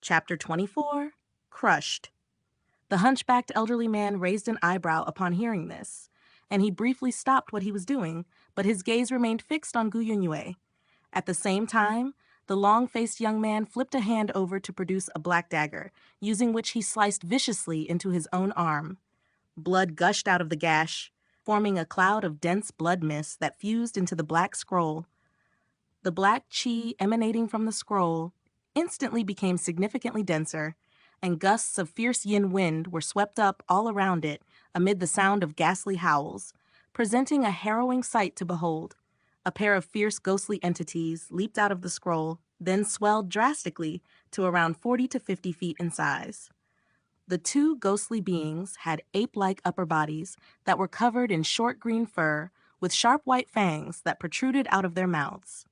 Chapter 24, Crushed. The hunchbacked elderly man raised an eyebrow upon hearing this, and he briefly stopped what he was doing, but his gaze remained fixed on Gu Yunyue. At the same time, the long-faced young man flipped a hand over to produce a black dagger, using which he sliced viciously into his own arm. Blood gushed out of the gash, forming a cloud of dense blood mist that fused into the black scroll. The black chi emanating from the scroll instantly became significantly denser, and gusts of fierce yin wind were swept up all around it amid the sound of ghastly howls, presenting a harrowing sight to behold. A pair of fierce ghostly entities leaped out of the scroll, then swelled drastically to around 40 to 50 feet in size. The two ghostly beings had ape-like upper bodies that were covered in short green fur with sharp white fangs that protruded out of their mouths.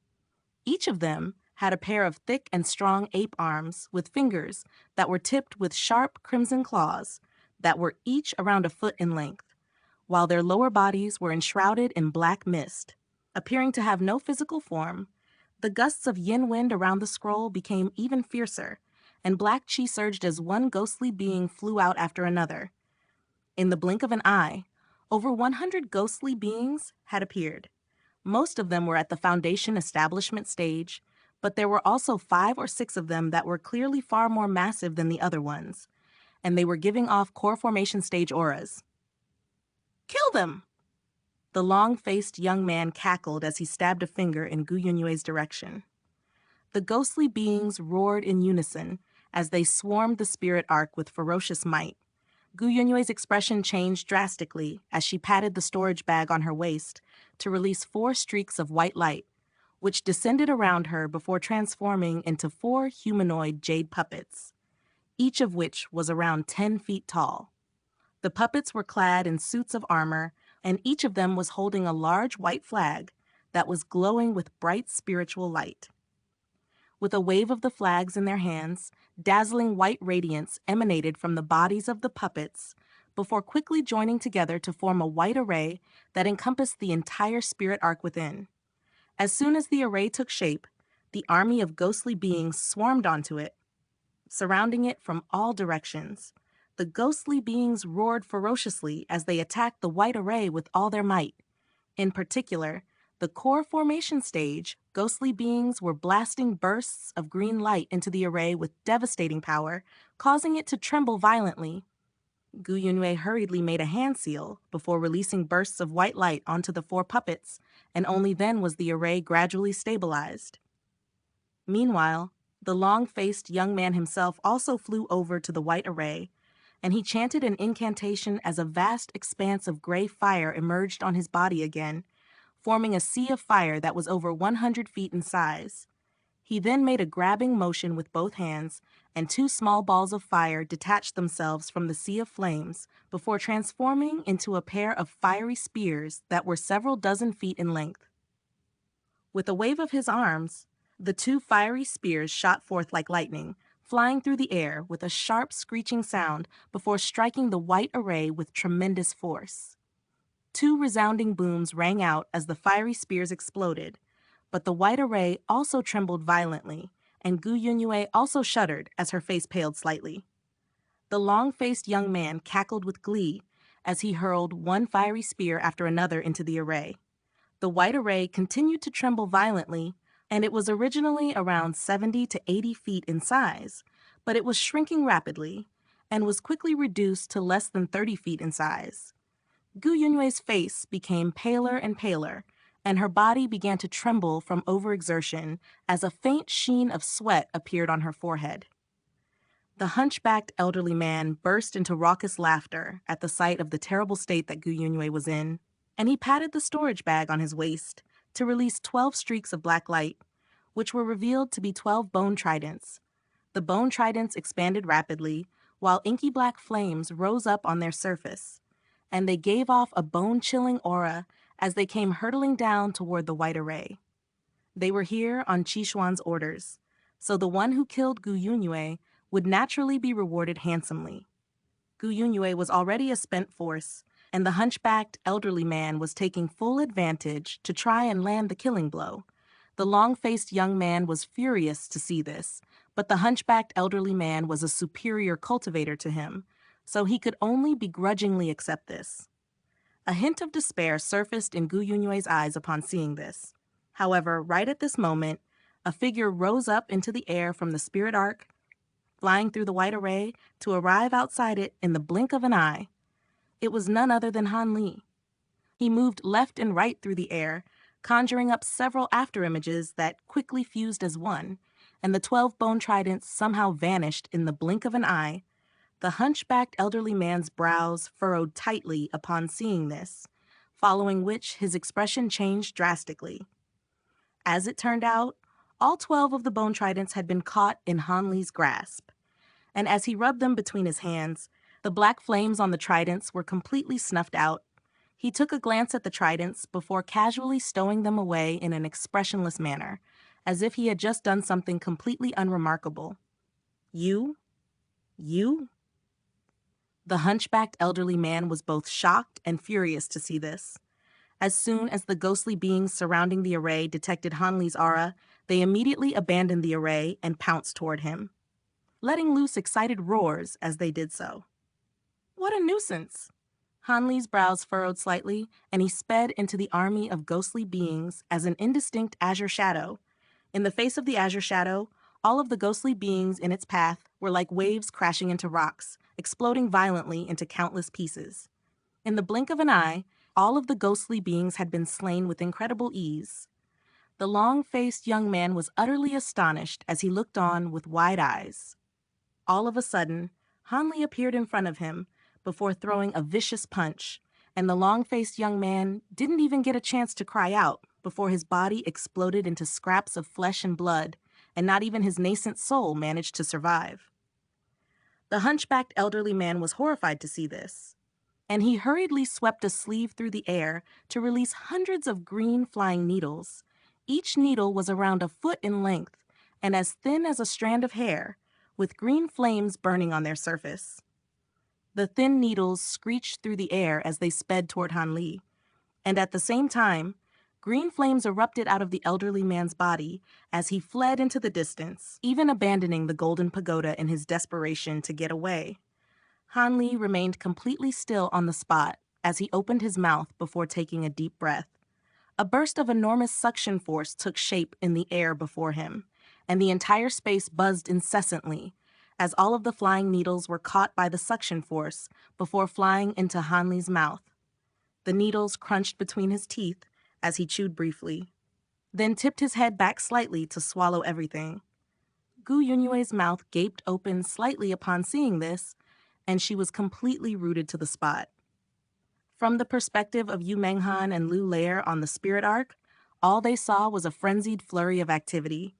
Each of them had a pair of thick and strong ape arms with fingers that were tipped with sharp crimson claws that were each around a foot in length, while their lower bodies were enshrouded in black mist. Appearing to have no physical form, the gusts of yin wind around the scroll became even fiercer, and black chi surged as one ghostly being flew out after another. In the blink of an eye, over 100 ghostly beings had appeared. Most of them were at the Foundation establishment stage, but there were also 5 or 6 of them that were clearly far more massive than the other ones, and they were giving off core formation stage auras. "Kill them!" The long-faced young man cackled as he stabbed a finger in Gu Yunyue's direction. The ghostly beings roared in unison as they swarmed the spirit arc with ferocious might. Gu Yunyue's expression changed drastically as she patted the storage bag on her waist to release 4 streaks of white light, which descended around her before transforming into 4 humanoid jade puppets, each of which was around 10 feet tall. The puppets were clad in suits of armor, and each of them was holding a large white flag that was glowing with bright spiritual light. With a wave of the flags in their hands, dazzling white radiance emanated from the bodies of the puppets before quickly joining together to form a white array that encompassed the entire spirit arc within. As soon as the array took shape, the army of ghostly beings swarmed onto it, surrounding it from all directions. The ghostly beings roared ferociously as they attacked the white array with all their might. In particular, the core formation stage, ghostly beings were blasting bursts of green light into the array with devastating power, causing it to tremble violently. Gu Yunyue hurriedly made a hand seal before releasing bursts of white light onto the 4 puppets, and only then was the array gradually stabilized. Meanwhile, the long-faced young man himself also flew over to the white array, and he chanted an incantation as a vast expanse of gray fire emerged on his body again, forming a sea of fire that was over 100 feet in size. He then made a grabbing motion with both hands, and 2 small balls of fire detached themselves from the sea of flames before transforming into a pair of fiery spears that were several dozen feet in length. With a wave of his arms, the 2 fiery spears shot forth like lightning, flying through the air with a sharp screeching sound before striking the white array with tremendous force. 2 resounding booms rang out as the fiery spears exploded, but the white array also trembled violently, and Gu Yunyue also shuddered as her face paled slightly. The long-faced young man cackled with glee as he hurled 1 fiery spear after another into the array. The white array continued to tremble violently, and it was originally around 70 to 80 feet in size, but it was shrinking rapidly and was quickly reduced to less than 30 feet in size. Gu Yunyue's face became paler and paler, and her body began to tremble from overexertion as a faint sheen of sweat appeared on her forehead. The hunchbacked elderly man burst into raucous laughter at the sight of the terrible state that Gu Yunyue was in, and he patted the storage bag on his waist to release 12 streaks of black light, which were revealed to be 12 bone tridents. The bone tridents expanded rapidly, while inky black flames rose up on their surface, and they gave off a bone-chilling aura as they came hurtling down toward the white array. They were here on Qishuan's orders, so the one who killed Gu Yunyue would naturally be rewarded handsomely. Gu Yunyue was already a spent force, and the hunchbacked elderly man was taking full advantage to try and land the killing blow. The long-faced young man was furious to see this, But the hunchbacked elderly man was a superior cultivator to him, so he could only begrudgingly accept this. A hint of despair surfaced in Gu Yunyue's eyes upon seeing this. However, right at this moment, a figure rose up into the air from the spirit arc, flying through the white array to arrive outside it in the blink of an eye. It was none other than Han Li. He moved left and right through the air, conjuring up several afterimages that quickly fused as one, and the 12 bone tridents somehow vanished in the blink of an eye. The hunchbacked elderly man's brows furrowed tightly upon seeing this, following which his expression changed drastically. As it turned out, all 12 of the bone tridents had been caught in Han Li's grasp, and as he rubbed them between his hands, the black flames on the tridents were completely snuffed out. He took a glance at the tridents before casually stowing them away in an expressionless manner, as if he had just done something completely unremarkable. You? You? The hunchbacked elderly man was both shocked and furious to see this. As soon as the ghostly beings surrounding the array detected Han Li's aura, they immediately abandoned the array and pounced toward him, letting loose excited roars as they did so. What a nuisance! Han Li's brows furrowed slightly, and he sped into the army of ghostly beings as an indistinct azure shadow. In the face of the azure shadow, all of the ghostly beings in its path were like waves crashing into rocks, exploding violently into countless pieces. In the blink of an eye, all of the ghostly beings had been slain with incredible ease. The long-faced young man was utterly astonished as he looked on with wide eyes. All of a sudden, Han Li appeared in front of him before throwing a vicious punch, and the long-faced young man didn't even get a chance to cry out before his body exploded into scraps of flesh and blood, and not even his nascent soul managed to survive. The hunchbacked elderly man was horrified to see this, and he hurriedly swept a sleeve through the air to release hundreds of green flying needles. Each needle was around a foot in length and as thin as a strand of hair, with green flames burning on their surface. The thin needles screeched through the air as they sped toward Han Li, and at the same time, green flames erupted out of the elderly man's body as he fled into the distance, even abandoning the golden pagoda in his desperation to get away. Han Li remained completely still on the spot as he opened his mouth before taking a deep breath. A burst of enormous suction force took shape in the air before him, and the entire space buzzed incessantly as all of the flying needles were caught by the suction force before flying into Han Li's mouth. The needles crunched between his teeth as he chewed briefly, then tipped his head back slightly to swallow everything. Gu Yunyue's mouth gaped open slightly upon seeing this, and she was completely rooted to the spot. From the perspective of Yu Menghan and Lu Lair on the spirit arc, all they saw was a frenzied flurry of activity.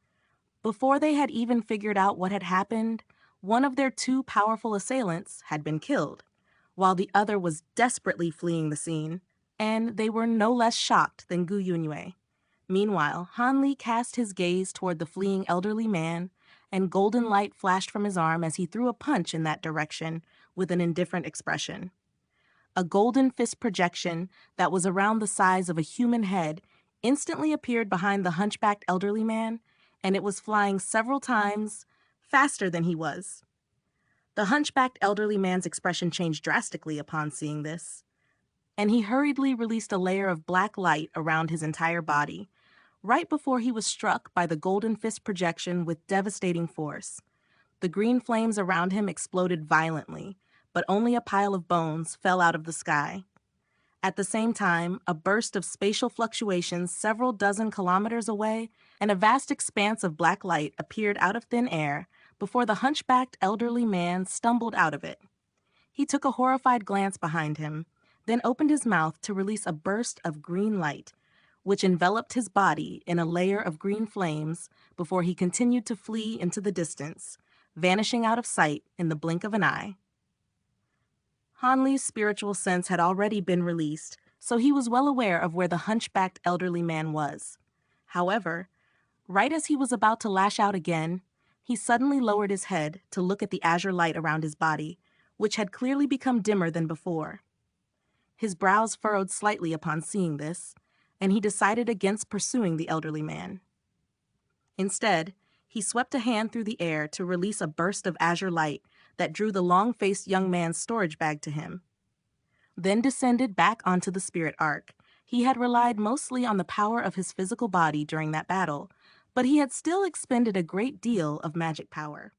Before they had even figured out what had happened, one of their two powerful assailants had been killed, while the other was desperately fleeing the scene, and they were no less shocked than Gu Yunyue. Meanwhile, Han Li cast his gaze toward the fleeing elderly man, and golden light flashed from his arm as he threw a punch in that direction with an indifferent expression. A golden fist projection that was around the size of a human head instantly appeared behind the hunchbacked elderly man, and it was flying several times faster than he was. The hunchbacked elderly man's expression changed drastically upon seeing this, and he hurriedly released a layer of black light around his entire body, right before he was struck by the golden fist projection with devastating force. The green flames around him exploded violently, but only a pile of bones fell out of the sky. At the same time, a burst of spatial fluctuations several dozen kilometers away and a vast expanse of black light appeared out of thin air before the hunchbacked elderly man stumbled out of it. He took a horrified glance behind him, then opened his mouth to release a burst of green light, which enveloped his body in a layer of green flames before he continued to flee into the distance, vanishing out of sight in the blink of an eye. Han Li's spiritual sense had already been released, so he was well aware of where the hunchbacked elderly man was. However, right as he was about to lash out again, he suddenly lowered his head to look at the azure light around his body, which had clearly become dimmer than before. His brows furrowed slightly upon seeing this, and he decided against pursuing the elderly man. Instead, He swept a hand through the air to release a burst of azure light that drew the long-faced young man's storage bag to him. Then descended back onto the spirit arc. He had relied mostly on the power of his physical body during that battle, but he had still expended a great deal of magic power.